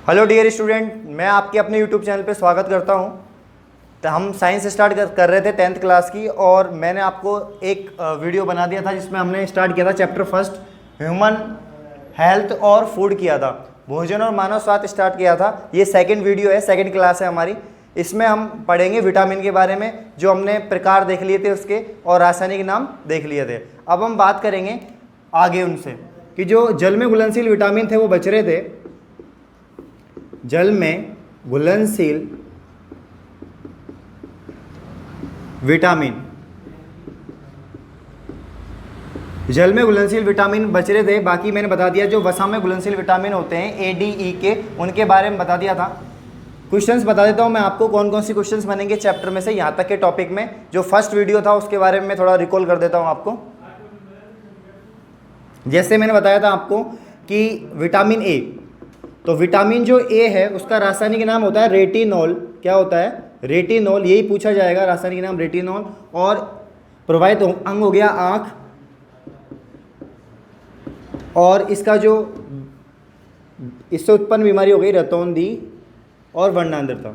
Hello dear student, मैं आपके अपने यूट्यूब चैनल पे स्वागत करता हूं। तो हम साइंस स्टार्ट कर रहे थे 10th क्लास की, और मैंने आपको एक वीडियो बना दिया था जिसमें हमने स्टार्ट किया था चैप्टर फर्स्ट ह्यूमन हेल्थ और फूड किया था, भोजन और मानव स्वास्थ्य स्टार्ट किया था। ये सेकंड वीडियो है, सेकंड क्लास है हमारी। इसमें हम पढ़ेंगे विटामिन के बारे में, जो हमने प्रकार देख लिए थे उसके और रासायनिक नाम देख लिए थे। अब हम बात करेंगे आगे उनसे कि जो जल में घुलनशील विटामिन थे वो बच रहे थे। जल में घुलनशील विटामिन, जल में घुलनशील विटामिन बच रहे थे। बाकी मैंने बता दिया जो वसा में घुलनशील विटामिन होते हैं ए डी ई के, उनके बारे में बता दिया था। क्वेश्चंस बता देता हूं मैं आपको कौन कौन सी क्वेश्चंस बनेंगे चैप्टर में से यहाँ तक के टॉपिक में। जो फर्स्ट वीडियो था उसके बारे में मैं थोड़ा रिकॉल कर देता हूँ आपको। जैसे मैंने बताया था आपको कि विटामिन ए, तो विटामिन जो ए है उसका रासायनिक नाम होता है रेटिनॉल। क्या होता है? रेटिनॉल, यही पूछा जाएगा, रासायनिक नाम रेटिनॉल। और प्रवाहित अंग हो गया आँख, और इसका जो इससे उत्पन्न बीमारी हो गई रतौंधी और वर्णांतरता।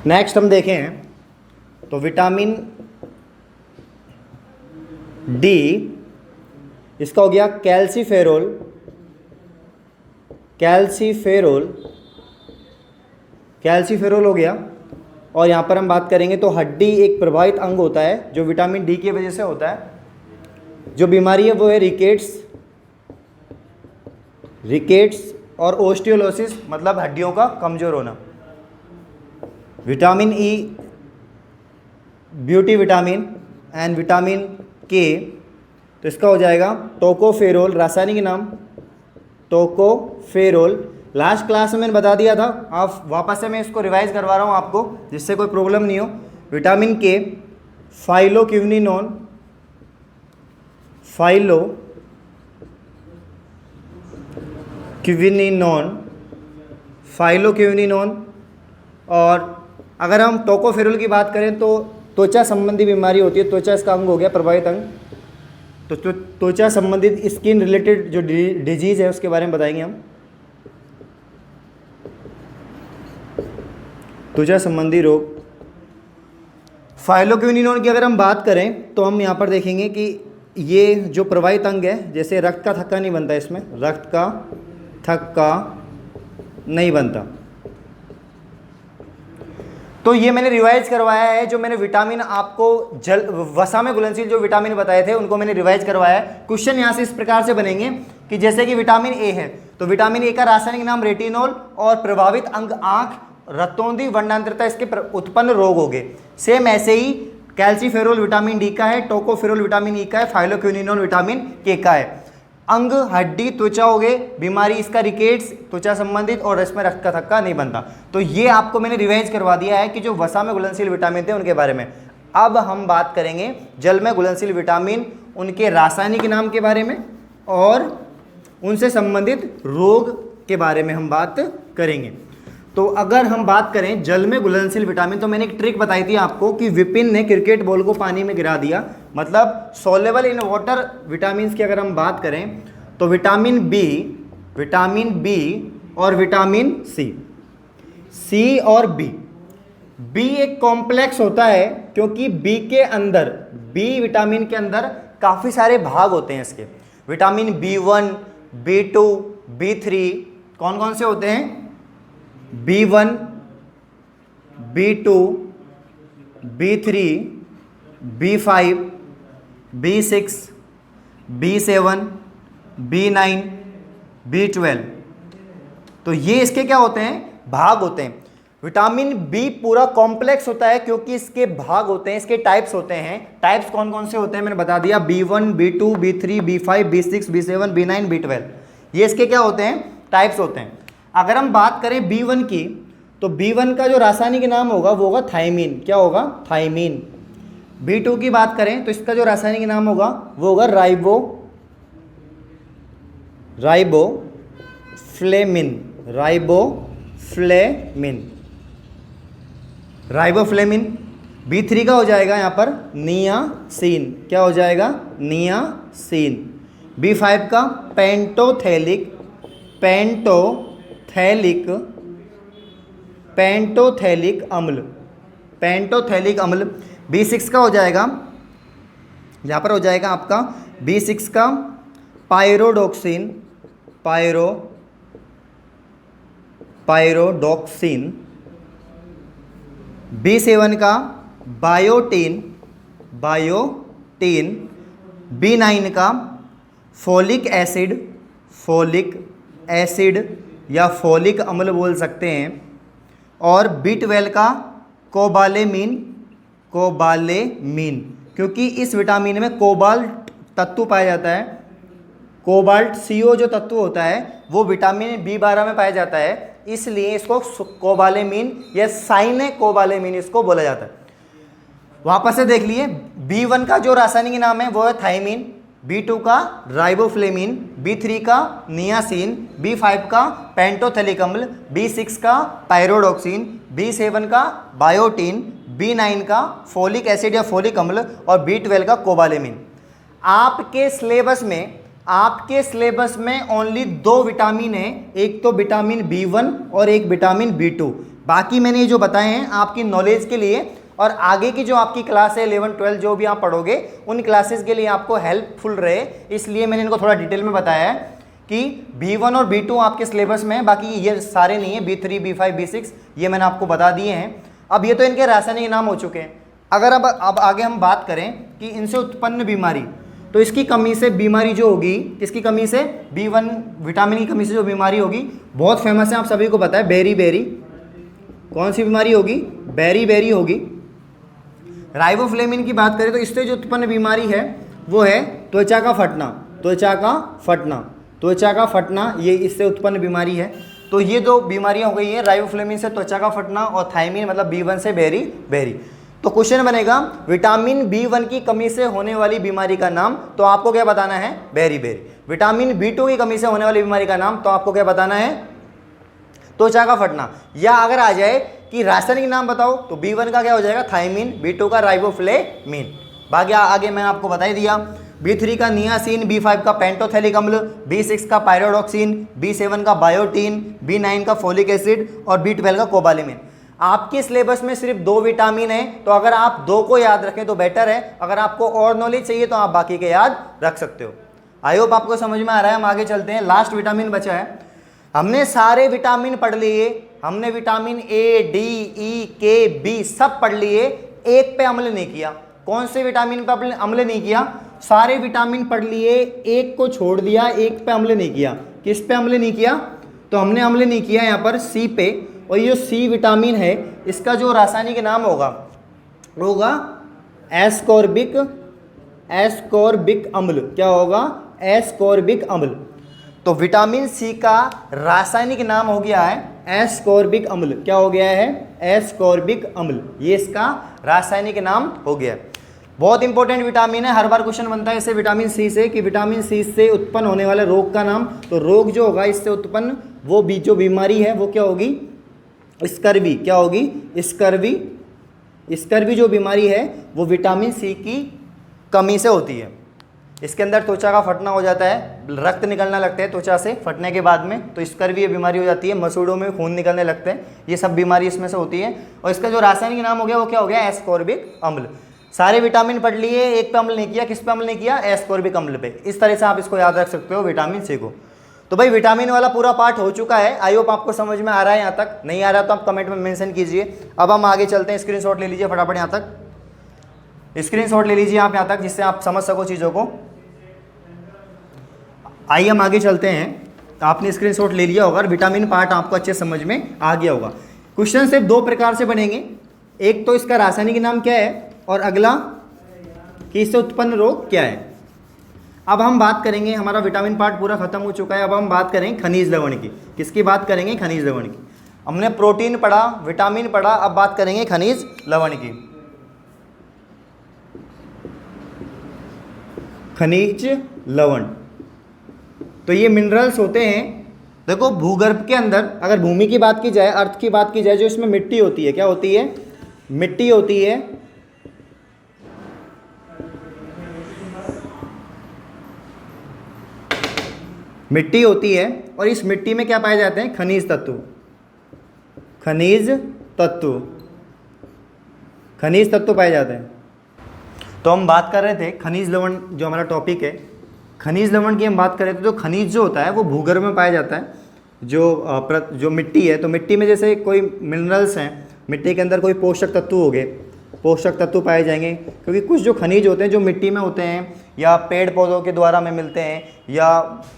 नेक्स्ट हम देखें तो विटामिन डी, इसका हो गया कैल्सीफेरोल। कैल्सीफेरोल हो गया। और यहाँ पर हम बात करेंगे तो हड्डी एक प्रभावित अंग होता है जो विटामिन डी की वजह से होता है। जो बीमारी है वो है रिकेट्स और ओस्टियोलोसिस, मतलब हड्डियों का कमजोर होना। Vitamin E, beauty vitamin and vitamin के, तो इसका हो जाएगा टोकोफेरोल, रासायनिक नाम टोकोफेरोल। लास्ट क्लास में मैंने बता दिया था, आप वापस से मैं इसको रिवाइज करवा रहा हूँ आपको जिससे कोई प्रॉब्लम नहीं हो। विटामिन के फाइलोक्विनिनोन। और अगर हम टोकोफेरोल की बात करें तो त्वचा संबंधी बीमारी होती है, त्वचा इसका अंग हो गया, प्रभावित अंग। तो त्वचा संबंधित स्किन रिलेटेड जो डिजीज है उसके बारे में बताएंगे हम। त्वचा संबंधी रोग। फाइलोक्विनिनोन की अगर हम बात करें तो हम यहाँ पर देखेंगे कि ये जो प्रभावित अंग है, जैसे रक्त का थक्का नहीं बनता, इसमें रक्त का थक्का नहीं बनता। तो ये मैंने रिवाइज करवाया है। जो मैंने विटामिन आपको वसा में घुलनशील जो विटामिन बताए थे उनको मैंने रिवाइज करवाया है। क्वेश्चन यहाँ से इस प्रकार से बनेंगे कि जैसे कि विटामिन ए है तो विटामिन ए का रासायनिक नाम रेटिनॉल, और प्रभावित अंग आंख, रतौंधी, वर्णांतरता, इसके उत्पन्न रोग हो गए। सेम ऐसे ही कैल्सीफेरोल विटामिन डी का है, टोकोफेरोल विटामिन ई का है, फाइलोक्विनिनोन विटामिन के का है। अंग, हड्डी, त्वचा हो गए, बीमारी इसका रिकेट्स, त्वचा संबंधित, और इसमें रक्त का थक्का नहीं बनता। तो ये आपको मैंने रिवाइज करवा दिया है कि जो वसा में घुलनशील विटामिन थे उनके बारे में। अब हम बात करेंगे जल में घुलनशील विटामिन, उनके रासायनिक नाम के बारे में और उनसे संबंधित रोग के बारे में हम बात करेंगे। तो अगर हम बात करें जल में घुलनशील विटामिन, तो मैंने एक ट्रिक बताई थी आपको कि विपिन ने क्रिकेट बॉल को पानी में गिरा दिया, मतलब सोलेबल इन वाटर विटामिन की अगर हम बात करें तो विटामिन बी और विटामिन सी और बी एक कॉम्प्लेक्स होता है, क्योंकि बी विटामिन के अंदर काफ़ी सारे भाग होते हैं इसके। विटामिन B1, B2, B3 कौन कौन से होते हैं? B1, B2, B3, B5, B6, B7, B9, B12। तो ये इसके क्या होते हैं? भाग होते हैं। विटामिन बी पूरा कॉम्प्लेक्स होता है क्योंकि इसके भाग होते हैं, इसके टाइप्स होते हैं। टाइप्स कौन कौन से होते हैं मैंने बता दिया, B1, B2, B3, B5, B6, B7, B9, B12। ये इसके क्या होते हैं? टाइप्स होते हैं। अगर हम बात करें B1 की, तो B1 का जो रासायनिक नाम होगा वो होगा थायमीन। क्या होगा? थायमीन। B2 की बात करें तो इसका जो रासायनिक नाम होगा वो होगा राइबोफ्लेमिन। B3 का हो जाएगा यहाँ पर नियासिन। क्या हो जाएगा? नियासिन। B5 का पेंटोथैलिक अम्ल। B6 का हो जाएगा, यहाँ पर हो जाएगा आपका B6 का पायरोडोक्सिन। B7 का बायोटीन। B9 का फोलिक एसिड या फोलिक अम्ल बोल सकते हैं। और B12 का कोबालेमीन, क्योंकि इस विटामिन में कोबाल्ट तत्व पाया जाता है। कोबाल्ट CO जो तत्व होता है वो विटामिन B12 में पाया जाता है, इसलिए इसको कोबालेमीन या साइने कोबालेमीन इसको बोला जाता है। वापस से देख लिए, B1 का जो रासायनिक नाम है वो है थाइमीन, B2 का राइबोफ्लेविन, B3 का नियासिन, B5 का पेंटोथैलिक अम्ल, B6 का पायरोडोक्सिन, B7 का बायोटीन, B9 का फोलिक एसिड या फोलिक अम्ल और B12 का कोबालेमिन। आपके सिलेबस में ओनली 2 विटामिन है, एक तो विटामिन B1 और एक विटामिन B2। बाकी मैंने ये जो बताए हैं आपकी नॉलेज के लिए और आगे की जो आपकी क्लास है 11, 12 जो भी आप पढ़ोगे उन क्लासेस के लिए आपको हेल्पफुल रहे, इसलिए मैंने इनको थोड़ा डिटेल में बताया है कि B1 और B2 आपके सिलेबस में है, बाकी ये सारे नहीं है। B3, B5, B6 ये मैंने आपको बता दिए हैं। अब ये तो इनके रासायनिक नाम हो चुके हैं। अगर अब आगे हम बात करें कि इनसे उत्पन्न बीमारी, तो इसकी कमी से बीमारी जो होगी, किसकी कमी से? B1 विटामिन की कमी से जो बीमारी होगी, बहुत फेमस है, आप सभी को पता है, बेरी। कौन सी बीमारी होगी? बेरी होगी। राइबोफ्लेविन की बात करें तो इससे जो उत्पन्न बीमारी है वो है त्वचा का फटना, ये इससे उत्पन्न बीमारी है। तो ये दो बीमारियां हो गई है, राइबोफ्लेविन से त्वचा का फटना और थाइमीन मतलब B1 से बेरी। तो क्वेश्चन बनेगा विटामिन B1 की कमी से होने वाली बीमारी का नाम, तो आपको क्या बताना है? बेरी। विटामिन B2 की कमी से होने वाली बीमारी का नाम, तो आपको क्या बताना है? त्वचा का फटना। या अगर आ जाए कि रासायनिक नाम बताओ, तो B1 का क्या हो जाएगा? थाइमीन, B2 का राइबोफ्लेविन। बाकी आगे मैं आपको बता ही दिया। B3 का नियासिन, B5 का पेंटोथैलिक अम्ल, B6 का पायरोडोक्सिन, B7 का बायोटीन, B9 का फोलिक एसिड और B12 का कोबालेमिन। आपके सिलेबस में सिर्फ 2 विटामिन है, तो अगर आप 2 को याद रखें तो बेटर है। अगर आपको और नॉलेज चाहिए तो आप बाकी के याद रख सकते हो। आई होप आपको समझ में आ रहा है। हम आगे चलते हैं, लास्ट विटामिन बचा है। हमने सारे विटामिन पढ़ लिए, हमने vitamin A, D, E, K, B सब पढ़ लिए, एक पे अम्ल नहीं किया। कौन से विटामिन पे अम्ल नहीं किया? सारे विटामिन पढ़ लिए, एक को छोड़ दिया, एक पे अम्ल नहीं किया। किस पे अम्ल नहीं किया? तो हमने अम्ल नहीं किया यहाँ पर C पे। और ये C विटामिन है, इसका जो रासायनिक नाम होगा एस्कॉर्बिक अम्ल। क्या होगा? एस्कॉर्बिक अम्ल। तो विटामिन C का रासायनिक नाम हो गया है एस्कॉर्बिक अम्ल। क्या हो गया है? एस्कॉर्बिक अम्ल, ये इसका रासायनिक नाम हो गया। बहुत इंपॉर्टेंट विटामिन है, हर बार क्वेश्चन बनता है इससे विटामिन C से कि विटामिन C से उत्पन्न होने वाले रोग का नाम। तो रोग जो होगा इससे उत्पन्न वो जो बीमारी है वो क्या होगी? स्कर्वी। क्या होगी? स्कर्वी जो बीमारी है वो विटामिन C की कमी से होती है। इसके अंदर त्वचा का फटना हो जाता है, रक्त निकलना लगता है त्वचा से फटने के बाद में, तो स्कर्वी ये बीमारी हो जाती है। मसूड़ों में खून निकलने लगते हैं, ये सब बीमारी इसमें से होती है। और इसका जो रासायनिक नाम हो गया वो क्या हो गया? एस्कॉर्बिक अम्ल। सारे विटामिन पढ़ लिए, एक पे अम्ल नहीं किया। किस पे अम्ल नहीं किया? एस्कॉर्बिक अम्ल पे। इस तरह से आप इसको याद रख सकते हो विटामिन C को। तो भाई विटामिन वाला पूरा पार्ट हो चुका है। आई होप आपको समझ में आ रहा है। यहाँ तक नहीं आ रहा तो आप कमेंट में मेंशन कीजिए। अब हम आगे चलते हैं, स्क्रीनशॉट ले लीजिए फटाफट। यहाँ तक स्क्रीनशॉट ले लीजिए आप यहाँ तक, जिससे आप समझ सको चीज़ों को। आइए हम आगे चलते हैं। आपने स्क्रीनशॉट ले लिया होगा और विटामिन पार्ट आपको अच्छे समझ में आ गया होगा। क्वेश्चन सिर्फ 2 प्रकार से बनेंगे, एक तो इसका रासायनिक नाम क्या है और अगला कि इससे उत्पन्न रोग क्या है। अब हम बात करेंगे, हमारा विटामिन पार्ट पूरा खत्म हो चुका है। अब हम बात करेंगे खनिज लवण की। किसकी बात करेंगे? खनिज लवण की। हमने प्रोटीन पढ़ा, विटामिन पढ़ा, अब बात करेंगे खनिज लवण की। खनिज लवण तो ये मिनरल्स होते हैं। देखो भूगर्भ के अंदर अगर भूमि की बात की जाए, अर्थ की बात की जाए, जो इसमें मिट्टी होती है, क्या होती है? मिट्टी होती है। मिट्टी होती है और इस मिट्टी में क्या पाए जाते हैं? खनिज तत्व। खनिज तत्व, खनिज तत्व पाए जाते हैं। तो हम बात कर रहे थे खनिज लवण, जो हमारा टॉपिक है खनिज लवण की हम बात कर रहे थे। तो खनिज जो होता है वो भूगर्भ में पाया जाता है। जो मिट्टी है, तो मिट्टी में जैसे कोई मिनरल्स हैं, मिट्टी के अंदर कोई पोषक तत्व हो गए, पोषक तत्व पाए जाएंगे, क्योंकि कुछ जो खनिज होते हैं जो मिट्टी में होते हैं या पेड़ पौधों के द्वारा हमें मिलते हैं या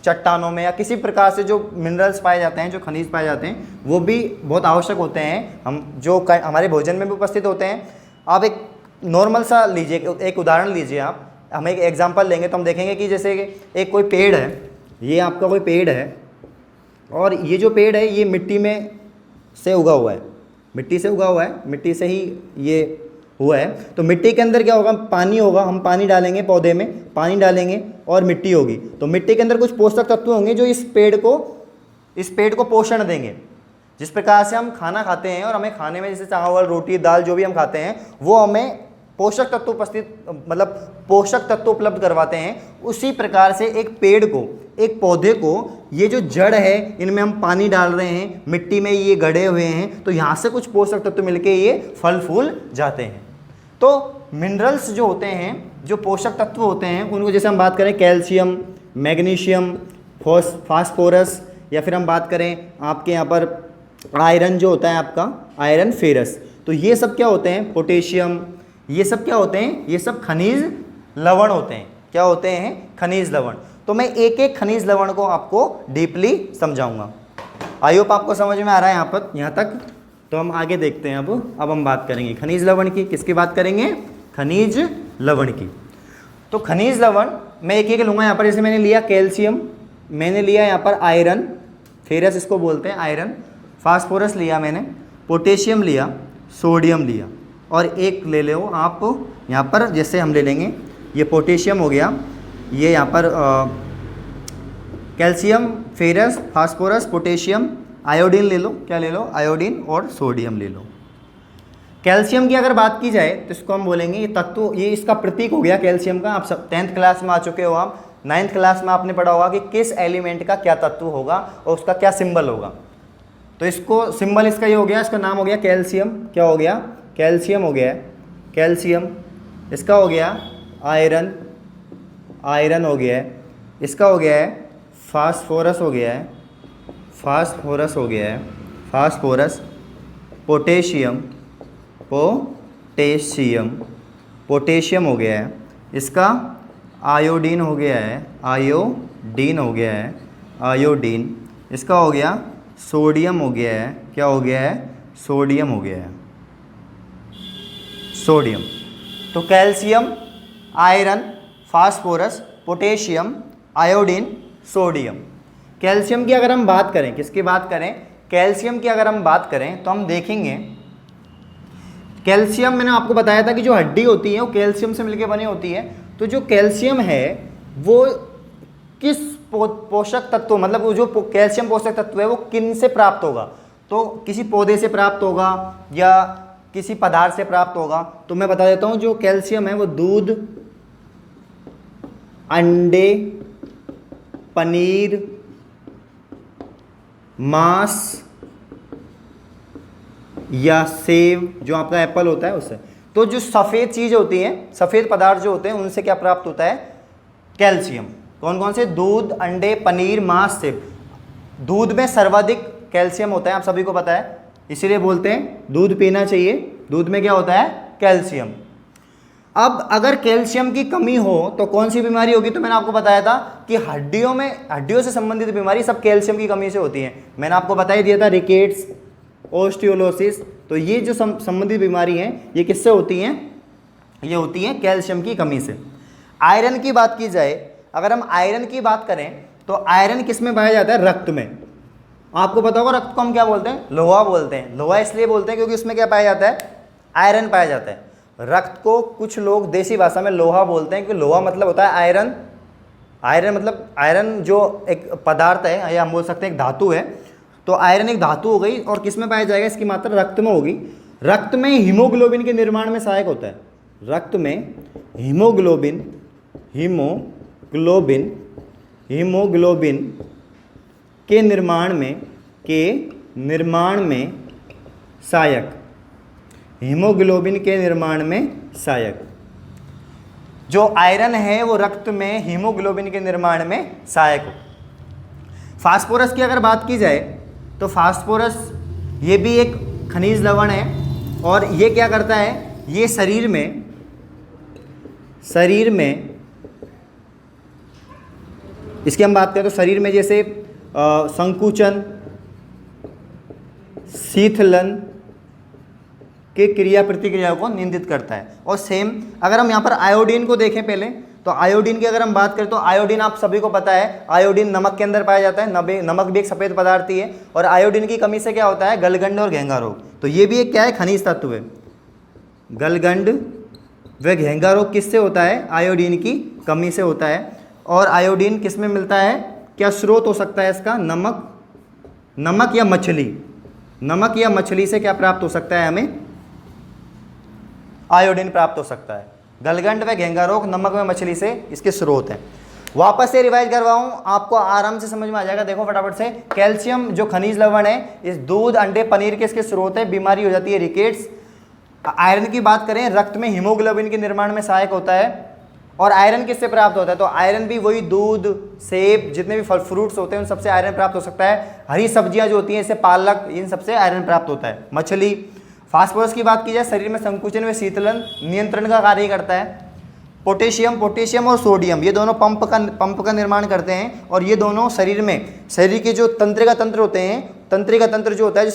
चट्टानों में या किसी प्रकार से जो मिनरल्स पाए जाते हैं, जो खनिज पाए जाते हैं, वो भी बहुत आवश्यक होते हैं, हम जो हमारे भोजन में भी उपस्थित होते हैं। आप एक नॉर्मल सा लीजिए, एक उदाहरण लीजिए आप, हम एक एग्जाम्पल लेंगे तो हम देखेंगे कि जैसे एक कोई पेड़ है, ये आपका कोई पेड़ है और ये जो पेड़ है ये मिट्टी में से उगा हुआ है, मिट्टी से उगा हुआ है, मिट्टी से ही ये हुआ है। तो मिट्टी के अंदर क्या होगा? पानी होगा, हम पानी डालेंगे, पौधे में पानी डालेंगे और मिट्टी होगी। तो मिट्टी के अंदर कुछ पोषक तत्व होंगे जो इस पेड़ को पोषण देंगे। जिस प्रकार से हम खाना खाते हैं और हमें खाने में जैसे चावल, रोटी, दाल जो भी हम खाते हैं वो हमें पोषक तत्व उपलब्ध करवाते हैं, उसी प्रकार से एक पेड़ को, एक पौधे को, ये जो जड़ है इनमें हम पानी डाल रहे हैं, मिट्टी में ये गड़े हुए हैं, तो यहाँ से कुछ पोषक तत्व मिलके ये फल फूल जाते हैं। तो मिनरल्स जो होते हैं, जो पोषक तत्व होते हैं, उनको जैसे हम बात करें कैल्शियम, मैग्नीशियम, फास्फोरस, या फिर हम बात करें आपके यहाँ पर आयरन जो होता है आपका, आयरन, फेरस, तो ये सब क्या होते हैं? पोटेशियम, ये सब क्या होते हैं? ये सब खनिज लवण होते हैं। क्या होते हैं? खनिज लवण। तो मैं एक एक खनिज लवण को आपको डीपली समझाऊंगा। आई होप आपको समझ में आ रहा है यहाँ तक। तो हम आगे देखते हैं। अब हम बात करेंगे खनिज लवण की। किसकी बात करेंगे? खनिज लवण की। तो खनिज लवण मैं एक एक लूँगा यहाँ पर। जैसे मैंने लिया कैल्शियम, मैंने लिया यहाँ पर आयरन, फेरस इसको बोलते हैं आयरन, फास्फोरस लिया मैंने, पोटेशियम लिया, सोडियम लिया, और एक ले लो आप यहाँ पर, जैसे हम ले लेंगे ये पोटेशियम हो गया, ये यहाँ पर calcium, ferrous, phosphorus, potassium, iodine ले लो। क्या ले लो? आयोडीन और सोडियम ले लो। कैल्शियम की अगर बात की जाए तो इसको हम बोलेंगे ये तत्व, ये इसका प्रतीक हो गया कैल्शियम का। आप सब 10th क्लास में आ चुके हो, आप 9th क्लास में आपने पढ़ा होगा कि किस एलिमेंट का क्या तत्व होगा और उसका क्या सिंबल होगा। तो इसको सिंबल इसका ये हो गया, इसका नाम हो गया कैल्शियम। क्या हो गया? कैल्शियम हो गया है, कैल्शियम। इसका हो गया आयरन, आयरन हो गया है। इसका हो गया है फास्फोरस, हो गया है फास्फोरस, हो गया है फास्फोरस। पोटेशियम, पोटेशियम, पोटेशियम हो गया है। इसका आयोडीन हो गया है, आयोडीन हो गया है, आयोडीन। इसका हो गया सोडियम, हो गया है। क्या हो गया है? सोडियम हो गया है, सोडियम। तो calcium, iron, phosphorus, potassium, iodine, sodium. Calcium की अगर हम बात करें, किसकी बात करें? कैल्शियम की अगर हम बात करें तो हम देखेंगे कैल्शियम, मैंने आपको बताया था कि जो हड्डी होती है वो कैल्शियम से मिलकर बनी होती है। तो जो कैल्शियम है वो किस पोषक तत्व, मतलब वो जो कैल्शियम पोषक तत्व है वो किन से प्राप्त होगा? तो किसी पौधे से प्राप्त होगा या किसी पदार्थ से प्राप्त होगा। तो मैं बता देता हूँ, जो कैल्शियम है वो दूध, अंडे, पनीर, मांस या सेब, जो आपका एप्पल होता है उससे। तो जो सफ़ेद चीज़ होती हैं, सफ़ेद पदार्थ जो होते हैं, उनसे क्या प्राप्त होता है? कैल्शियम। कौन कौन से? दूध, अंडे, पनीर, मांस, सेब। दूध में सर्वाधिक कैल्शियम होता है, आप सभी को पता है, इसीलिए बोलते हैं दूध पीना चाहिए। दूध में क्या होता है? कैल्शियम। अब अगर कैल्शियम की कमी हो तो कौन सी बीमारी होगी? तो मैंने आपको बताया था कि हड्डियों से संबंधित बीमारी सब कैल्शियम की कमी से होती है। मैंने आपको बता ही दिया था, रिकेट्स, ओस्टियोलोसिस। तो ये जो संबंधित बीमारी हैं ये किससे होती हैं? ये होती हैं कैल्शियम की कमी से। आयरन की बात की जाए, अगर हम आयरन की बात करें तो आयरन किस में पाया जाता है? रक्त में। आपको पता होगा रक्त को हम क्या बोलते हैं? लोहा बोलते हैं। लोहा इसलिए बोलते हैं क्योंकि उसमें क्या पाया जाता है? आयरन पाया जाता है। रक्त को कुछ लोग देसी भाषा में लोहा बोलते हैं, क्योंकि लोहा मतलब होता है आयरन। आयरन मतलब आयरन जो एक पदार्थ है, या हम बोल सकते हैं एक धातु है। तो आयरन एक धातु हो गई, और किस में पाया जाएगा? इसकी मात्रा रक्त में होगी। रक्त में हीमोग्लोबिन के निर्माण में सहायक होता है। रक्त में हीमोग्लोबिन के निर्माण में सहायक, हीमोग्लोबिन के निर्माण में सहायक। जो आयरन है वो रक्त में हीमोग्लोबिन के निर्माण में सहायक हो। फास्फोरस की अगर बात की जाए तो फास्फोरस ये भी एक खनिज लवण है और ये क्या करता है, ये शरीर में इसकी हम बात करें तो शरीर में जैसे संकुचन, शीतलन के क्रिया प्रतिक्रियाओं को नियंत्रित करता है। और सेम अगर हम यहाँ पर आयोडीन को देखें पहले, तो आयोडीन की अगर हम बात करें तो आयोडीन आप सभी को पता है, आयोडीन नमक के अंदर पाया जाता है। नमक भी एक सफ़ेद पदार्थ ही है और आयोडीन की कमी से क्या होता है, गलगंड और घेंगा रोग। तो ये भी एक क्या है, खनिज तत्व है। गलगंड व घेंगा रोग किससे होता है, आयोडीन की कमी से होता है। और आयोडीन किस में मिलता है, क्या स्रोत हो सकता है इसका, नमक या मछली, नमक या मछली से क्या प्राप्त हो सकता है, हमें आयोडीन प्राप्त हो सकता है। गलगंड व घेंगा रोग नमक में मछली से इसके स्रोत हैं। वापस से रिवाइज करवाऊं, आपको आराम से समझ में आ जाएगा। देखो फटाफट से, कैल्शियम जो खनिज लवण है, इस दूध, अंडे, पनीर के इसके स्रोत है। बीमारी हो जाती है रिकेट्स। आयरन की बात करें, रक्त में हीमोग्लोबिन के निर्माण में सहायक होता है। और आयरन किससे प्राप्त होता है, तो आयरन भी वही दूध, सेब, जितने भी फल फ्रूट्स होते हैं उन सबसे आयरन प्राप्त हो सकता है। हरी सब्जियां जो होती हैं, जैसे पालक, इन सबसे आयरन प्राप्त होता है। मछली। फास्फोरस की बात की जाए, शरीर में संकुचन व शीतलन नियंत्रण का कार्य करता है। पोटेशियम और सोडियम, ये दोनों पंप का निर्माण करते हैं। और ये दोनों शरीर के जो तंत्रिका तंत्र होते हैं, तंत्रिका तंत्र जो होता है, जो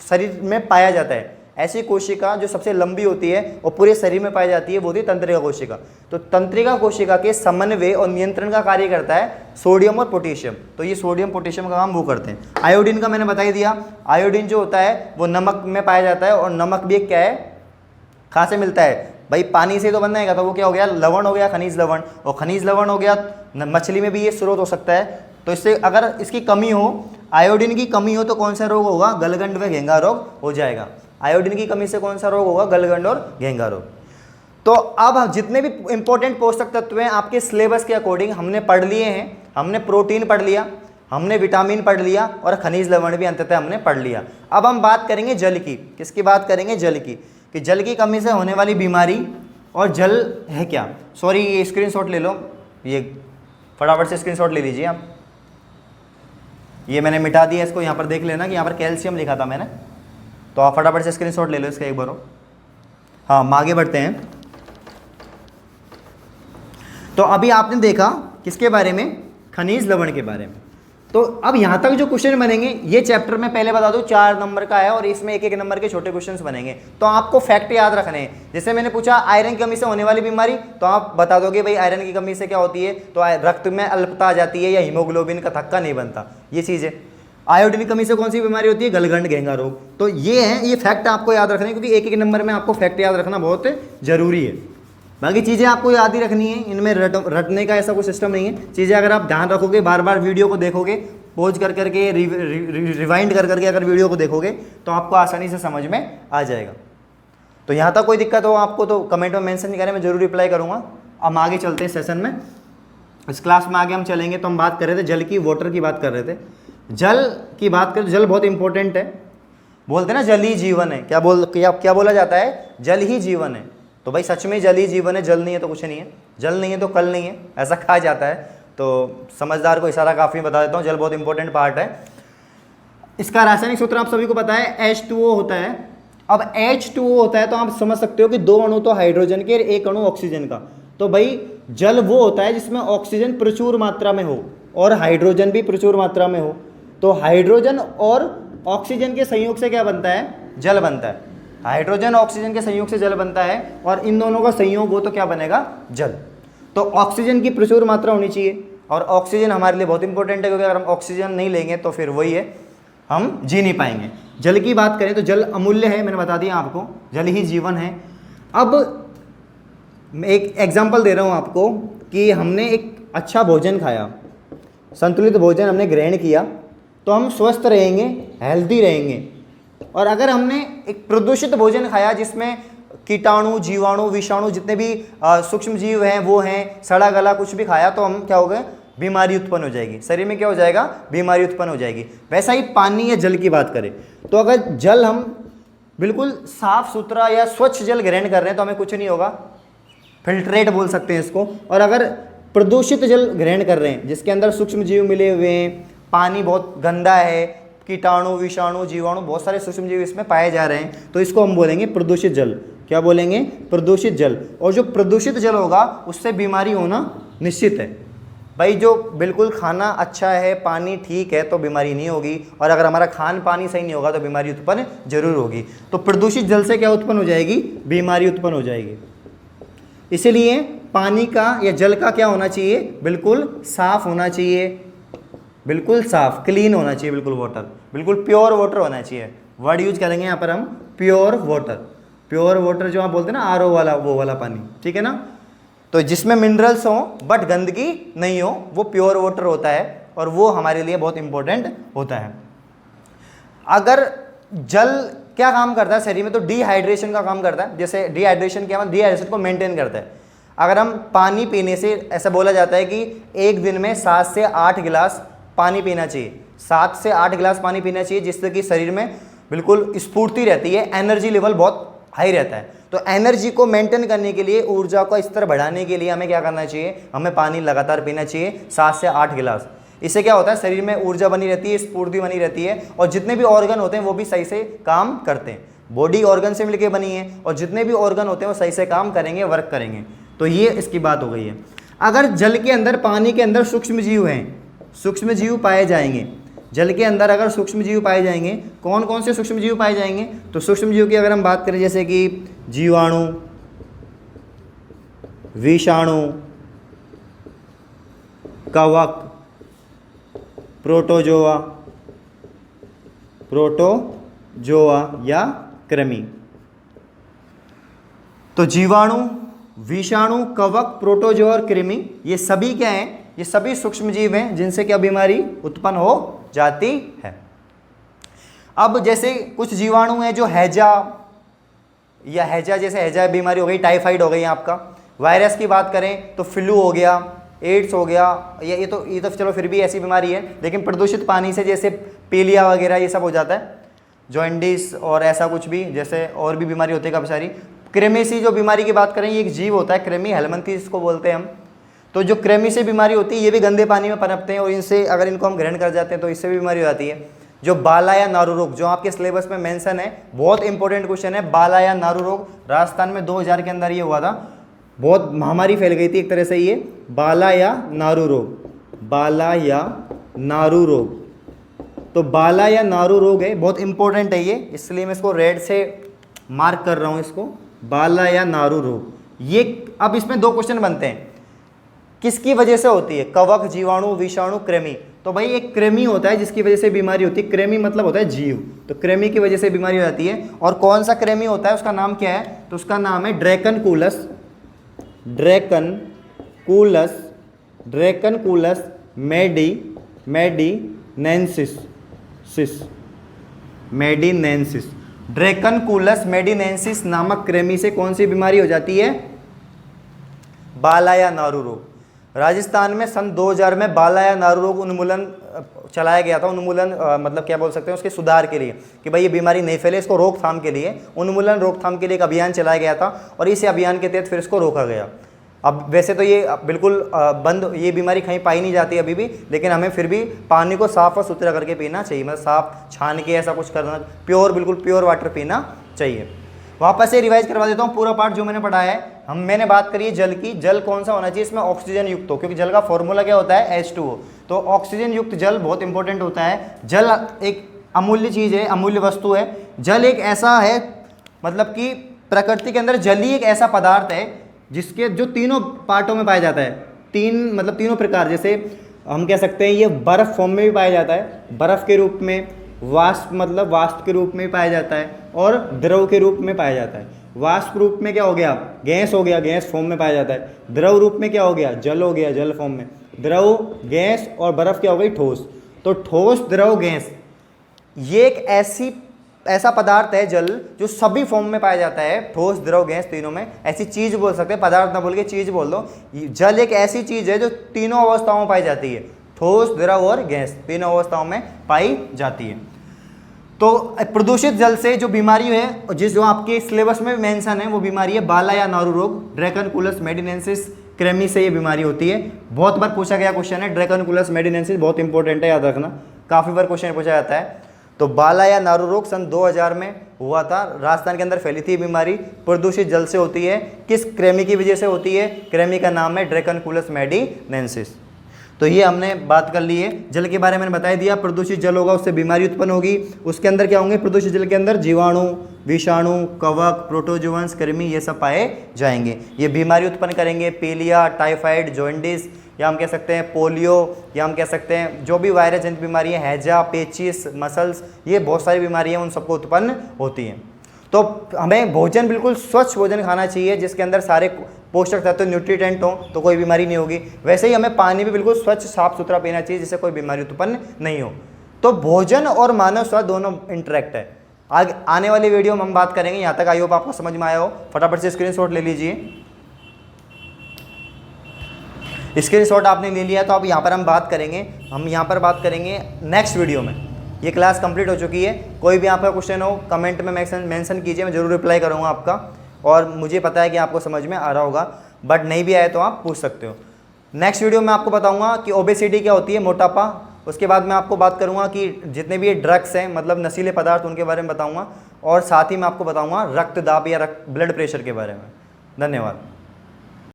शरीर में पाया जाता है, ऐसी कोशिका जो सबसे लंबी होती है और पूरे शरीर में पाई जाती है, वो होती है तंत्रिका कोशिका। तो तंत्रिका कोशिका के समन्वय और नियंत्रण का कार्य करता है सोडियम और पोटेशियम। तो ये सोडियम पोटेशियम का काम वो करते हैं। आयोडीन का मैंने बता ही दिया। आयोडीन जो होता है वो नमक में पाया जाता है। और नमक भी क्या है, कहाँ से मिलता है भाई, पानी से तो बनना है, तो वो क्या हो गया, लवण हो गया, खनिज लवण। और खनिज लवण हो गया, मछली में भी ये स्रोत हो सकता है। तो इससे अगर इसकी कमी हो, आयोडीन की कमी हो, तो कौन सा रोग होगा, गलगंड व घेंगा रोग हो जाएगा। आयोडीन की कमी से कौन सा रोग होगा, गलगंड और घेंगा रोग। तो अब जितने भी इंपॉर्टेंट पोषक तत्व हैं आपके सिलेबस के अकॉर्डिंग हमने पढ़ लिए हैं। हमने प्रोटीन पढ़ लिया, हमने विटामिन पढ़ लिया और खनिज लवण भी अंततः हमने पढ़ लिया। अब हम बात करेंगे जल की। किसकी बात करेंगे, जल की, कि जल की कमी से होने वाली बीमारी। और जल है क्या, सॉरी ये स्क्रीनशॉट ले लो, ये फटाफट से स्क्रीनशॉट ले लीजिए आप। ये मैंने मिटा दिया, इसको यहाँ पर देख लेना कि यहाँ पर कैल्शियम लिखा था मैंने, तो आप फटाफट से स्क्रीनशॉट ले लो इसका एक बार। हाँ, हम आगे बढ़ते हैं। तो अभी आपने देखा किसके बारे में, खनिज लवण के बारे में। तो अब यहाँ तक जो क्वेश्चन बनेंगे, ये चैप्टर में पहले बता दूं 4 नंबर का है और इसमें 1-1 नंबर के छोटे क्वेश्चंस बनेंगे। तो आपको फैक्ट याद रखने हैं। जैसे मैंने पूछा आयरन की कमी से होने वाली बीमारी, तो आप बता दोगे भाई आयरन की कमी से क्या होती है, तो रक्त में अल्पता आ जाती है या हीमोग्लोबिन का थक्का नहीं बनता, ये चीज़ है। आयोडीन की कमी से कौन सी बीमारी होती है, गलगंड घेंगा रोग। तो ये है, ये फैक्ट आपको याद रखने, क्योंकि 1-1 नंबर में आपको फैक्ट याद रखना बहुत जरूरी है। बाकी चीज़ें आपको याद ही रखनी है, इनमें रटने का ऐसा कोई सिस्टम नहीं है। चीज़ें अगर आप ध्यान रखोगे, बार बार वीडियो को देखोगे, पॉज कर करके रिवाइंड कर करके अगर वीडियो को देखोगे, तो आपको आसानी से समझ में आ जाएगा। तो यहाँ तक कोई दिक्कत हो आपको तो कमेंट में मेंशन नहीं करें, मैं जरूर रिप्लाई करूँगा। अब आगे चलते हैं सेशन में। इस क्लास में आगे हम चलेंगे तो हम बात कर रहे थे जल की, वाटर की बात कर रहे थे। जल की बात करें, जल बहुत इंपॉर्टेंट है। बोलते ना जल ही जीवन है, क्या बोला जाता है, जल ही जीवन है। तो भाई सच में जल ही जीवन है, जल नहीं है तो कुछ नहीं है, जल नहीं है तो कल नहीं है, ऐसा कहा जाता है। तो समझदार को इशारा काफ़ी बता देता हूँ, जल बहुत इंपॉर्टेंट पार्ट है। इसका रासायनिक सूत्र आप सभी को पता है, H2O होता है। अब H2O होता है तो आप समझ सकते हो कि 2 अणु तो हाइड्रोजन के और 1 अणु ऑक्सीजन का। तो भाई जल वो होता है जिसमें ऑक्सीजन प्रचुर मात्रा में हो और हाइड्रोजन भी प्रचुर मात्रा में हो। तो हाइड्रोजन और ऑक्सीजन के संयोग से क्या बनता है, जल बनता है। हाइड्रोजन ऑक्सीजन के संयोग से जल बनता है और इन दोनों का संयोग हो तो क्या बनेगा, जल। तो ऑक्सीजन की प्रचुर मात्रा होनी चाहिए और ऑक्सीजन हमारे लिए बहुत इंपॉर्टेंट है, क्योंकि अगर हम ऑक्सीजन नहीं लेंगे तो फिर वही है, हम जी नहीं पाएंगे। जल की बात करें तो जल अमूल्य है, मैंने बता दिया आपको, जल ही जीवन है। अब मैं एक एग्जाम्पल दे रहा हूँ आपको कि हमने एक अच्छा भोजन खाया, संतुलित भोजन हमने ग्रहण किया, तो हम स्वस्थ रहेंगे, हेल्दी रहेंगे। और अगर हमने एक प्रदूषित भोजन खाया जिसमें कीटाणु, जीवाणु, विषाणु, जितने भी सूक्ष्म जीव हैं वो हैं, सड़ा गला कुछ भी खाया, तो हम क्या हो गए, बीमारी उत्पन्न हो जाएगी। शरीर में क्या हो जाएगा? बीमारी उत्पन्न हो जाएगी। वैसा ही पानी या जल की बात करें तो अगर जल हम बिल्कुल साफ सुथरा या स्वच्छ जल ग्रहण कर रहे हैं तो हमें कुछ नहीं होगा, फिल्ट्रेट बोल सकते हैं इसको। और अगर प्रदूषित जल ग्रहण कर रहे हैं जिसके अंदर सूक्ष्म जीव मिले हुए हैं, पानी बहुत गंदा है, कीटाणु विषाणु जीवाणु बहुत सारे सूक्ष्म जीव इसमें पाए जा रहे हैं, तो इसको हम बोलेंगे प्रदूषित जल। क्या बोलेंगे? प्रदूषित जल। और जो प्रदूषित जल होगा उससे बीमारी होना निश्चित है। भाई जो बिल्कुल खाना अच्छा है, पानी ठीक है तो बीमारी नहीं होगी, और अगर हमारा खान पानी सही नहीं होगा तो बीमारी उत्पन्न जरूर होगी। तो प्रदूषित जल से क्या उत्पन्न हो जाएगी? बीमारी उत्पन्न हो जाएगी। इसीलिए पानी का या जल का क्या होना चाहिए? बिल्कुल साफ होना चाहिए, बिल्कुल साफ, क्लीन होना चाहिए, बिल्कुल वाटर, बिल्कुल प्योर वाटर होना चाहिए। वर्ड यूज करेंगे यहाँ पर हम, प्योर वाटर। प्योर वाटर जो आप बोलते हैं ना, आरओ वाला, वो वाला पानी, ठीक है ना। तो जिसमें मिनरल्स हो बट गंदगी नहीं हो, वो प्योर वाटर होता है, और वो हमारे लिए बहुत इंपॉर्टेंट होता है। अगर जल क्या काम करता है शरीर में? तो डिहाइड्रेशन का काम करता है। जैसे डिहाइड्रेशन क्या है? डिहाइड्रेशन को मेंटेन करता है। अगर हम पानी पीने से, ऐसा बोला जाता है कि एक दिन में 7 से 8 गिलास पानी पीना चाहिए, 7 से 8 गिलास पानी पीना चाहिए, जिससे कि शरीर में बिल्कुल स्फूर्ति रहती है, एनर्जी लेवल बहुत हाई रहता है। तो एनर्जी को मेंटेन करने के लिए, ऊर्जा का स्तर बढ़ाने के लिए हमें क्या करना चाहिए? हमें पानी लगातार पीना चाहिए, 7 से 8 गिलास। इससे क्या होता है? शरीर में ऊर्जा बनी रहती है, स्फूर्ति बनी रहती है, और जितने भी ऑर्गन होते हैं वो भी सही से काम करते हैं। बॉडी ऑर्गन से मिलकर बनी है, और जितने भी ऑर्गन होते हैं वो सही से काम करेंगे, वर्क करेंगे। तो ये इसकी बात हो गई है। अगर जल के अंदर, पानी के अंदर सूक्ष्म जीव हैं, सूक्ष्म जीव पाए जाएंगे, जल के अंदर अगर सूक्ष्म जीव पाए जाएंगे, कौन कौन से सूक्ष्म जीव पाए जाएंगे? तो सूक्ष्म जीव की अगर हम बात करें, जैसे कि जीवाणु, विषाणु, कवक, प्रोटोजोआ, प्रोटोजोआ या कृमि। तो जीवाणु, विषाणु, कवक, प्रोटोजोआ और कृमि, ये सभी क्या हैं? ये सभी सूक्ष्म जीव हैं जिनसे क्या बीमारी उत्पन्न हो जाती है। अब जैसे कुछ जीवाणु हैं जो हैजा, या हैजा जैसे हैजा बीमारी हो गई, टाइफाइड हो गई आपका। वायरस की बात करें तो फ्लू हो गया, एड्स हो गया, ये तो चलो फिर भी ऐसी बीमारी है। लेकिन प्रदूषित पानी से जैसे पीलिया वगैरह ये सब हो जाता है, जॉइंडिस और ऐसा कुछ भी, जैसे और भी बीमारी होती है काफ़ी सारी। कृमि से जो बीमारी की बात करें, ये एक जीव होता है, कृमि हेलमिंथी इसको बोलते हैं हम। तो जो कृमि से बीमारी होती है, ये भी गंदे पानी में पनपते हैं, और इनसे अगर इनको हम ग्रहण कर जाते हैं तो इससे भी बीमारी हो जाती है। जो बाला या नारू रोग, जो आपके सिलेबस में मेंशन है, बहुत इंपॉर्टेंट क्वेश्चन है। बाला या नारू रोग राजस्थान में 2000 के अंदर ये हुआ था, बहुत महामारी फैल गई थी एक तरह से। ये बाला या नारू रोग, बाला या नारू रोग, तो बाला या नारू रोग है, बहुत इंपॉर्टेंट है ये, इसलिए मैं इसको रेड से मार्क कर रहा हूँ इसको, बाला या नारू रोग। ये अब इसमें 2 क्वेश्चन बनते हैं, किसकी वजह से होती है? कवक, जीवाणु, विषाणु, कृमि। तो भाई एक कृमि होता है जिसकी वजह से बीमारी होती है। कृमि मतलब होता है जीव, तो कृमि की वजह से बीमारी हो जाती है। और कौन सा कृमि होता है, उसका नाम क्या है? तो उसका नाम है ड्रैकनकूलस, ड्रैकनकूलस, ड्रैकनकूलस मेडिनेंसिस, मेडिनेंसिस। ड्रैकनकूलस मेडिनेंसिस नामक कृमि से कौन सी बीमारी हो जाती है? बाला या नारू रोग। राजस्थान में सन 2000 में बाला या नारू रोग उन्मूलन चलाया गया था। उन्मूलन मतलब क्या बोल सकते हैं, उसके सुधार के लिए, कि भाई ये बीमारी नहीं फैले, इसको रोकथाम के लिए, उन्मूलन रोकथाम के लिए एक अभियान चलाया गया था, और इस अभियान के तहत फिर इसको रोका गया। अब वैसे तो ये बिल्कुल बंद, ये बीमारी कहीं पाई नहीं जाती अभी भी, लेकिन हमें फिर भी पानी को साफ और सुथरा करके पीना चाहिए, मतलब साफ छान के ऐसा कुछ करना, प्योर, बिल्कुल प्योर वाटर पीना चाहिए। वापस से रिवाइज करवा देता हूँ पूरा पार्ट जो मैंने पढ़ा है। मैंने बात करी है जल की। जल कौन सा होना चाहिए? इसमें ऑक्सीजन युक्त हो, क्योंकि जल का फॉर्मूला क्या होता है? H2O। तो ऑक्सीजन युक्त जल बहुत इंपॉर्टेंट होता है। जल एक अमूल्य चीज़ है, अमूल्य वस्तु है। जल एक ऐसा है, मतलब कि प्रकृति के अंदर जल ही एक ऐसा पदार्थ है जिसके जो तीनों पार्टों में पाया जाता है, तीनों प्रकार। जैसे हम कह सकते हैं ये बर्फ फॉर्म में भी पाया जाता है, बर्फ के रूप में, वाष्प मतलब वाष्प के रूप में भी पाया जाता है, और द्रव के रूप में पाया जाता है। वाष्प रूप में क्या हो गया? गैस हो गया, गैस फॉर्म में पाया जाता है। द्रव रूप में क्या हो गया? जल हो गया, जल फॉर्म में। द्रव, गैस, और बर्फ क्या हो गई? ठोस। तो ठोस, द्रव, गैस, ये एक ऐसी ऐसा पदार्थ है जल जो सभी फॉर्म में पाया जाता है, ठोस, द्रव, गैस, तीनों में। ऐसी चीज बोल सकते हैं, पदार्थ ना बोल के चीज बोल दो। जल एक ऐसी चीज है जो तीनों अवस्थाओं में पाई जाती है, ठोस, द्रव और गैस, तीनों अवस्थाओं में पाई जाती है। तो प्रदूषित जल से जो बीमारी है, जिस जो आपके सिलेबस में मेंशन है, वो बीमारी है बाला या नारू रोग, ड्रैकनकुलस मेडिनेंसिस क्रेमी से ये बीमारी होती है। बहुत बार पूछा गया क्वेश्चन है, ड्रैकनकुलस मेडिनेंसिस बहुत इंपॉर्टेंट है, याद रखना, काफ़ी बार क्वेश्चन पूछा जाता है। तो बाला या नारू रोग सन 2000 में हुआ था, राजस्थान के अंदर फैली थी बीमारी, प्रदूषित जल से होती है। किस क्रेमी की वजह से होती है? क्रेमी का नाम है ड्रैकनकुलस मेडिनेंसिस। तो ये हमने बात कर ली है, जल के बारे में मैंने बता दिया। प्रदूषित जल होगा उससे बीमारी उत्पन्न होगी। उसके अंदर क्या होंगे? प्रदूषित जल के अंदर जीवाणु, विषाणु, कवक, प्रोटोजुअन्स, कृमि, ये सब पाए जाएंगे। ये बीमारी उत्पन्न करेंगे, पीलिया, टाइफाइड, जॉन्डिस, या हम कह सकते हैं पोलियो, या हम कह सकते हैं जो भी वायरस जनित बीमारी है, हैजा, पेचिस, मसल्स, ये बहुत सारी बीमारियाँ उन सबको उत्पन्न होती हैं। तो हमें भोजन बिल्कुल स्वच्छ भोजन खाना चाहिए, जिसके अंदर सारे पोषक तत्व, न्यूट्रिएंट हो, तो कोई बीमारी नहीं होगी। वैसे ही हमें पानी भी बिल्कुल स्वच्छ साफ सुथरा पीना चाहिए, जिससे कोई बीमारी उत्पन्न नहीं हो। तो भोजन और मानव स्वास्थ्य दोनों इंटरेक्ट है। आगे आने वाली वीडियो में हम बात करेंगे। यहाँ तक आई होप आपको समझ में आया हो। फटाफट से स्क्रीनशॉट ले लीजिए। स्क्रीनशॉट आपने ले लिया तो अब यहाँ पर हम बात करेंगे, नेक्स्ट वीडियो में। ये क्लास कंप्लीट हो चुकी है। कोई भी आपका क्वेश्चन हो कमेंट में मेंशन कीजिए, मैं ज़रूर रिप्लाई करूँगा आपका। और मुझे पता है कि आपको समझ में आ रहा होगा, बट नहीं भी आए तो आप पूछ सकते हो। नेक्स्ट वीडियो में आपको बताऊंगा कि ओबेसिटी क्या होती है, मोटापा। उसके बाद मैं आपको बात करूंगा कि जितने भी ये ड्रग्स हैं, मतलब नशीले पदार्थ, उनके बारे में बताऊंगा। और साथ ही मैं आपको बताऊंगा रक्तदाब या ब्लड प्रेशर के बारे में। धन्यवाद।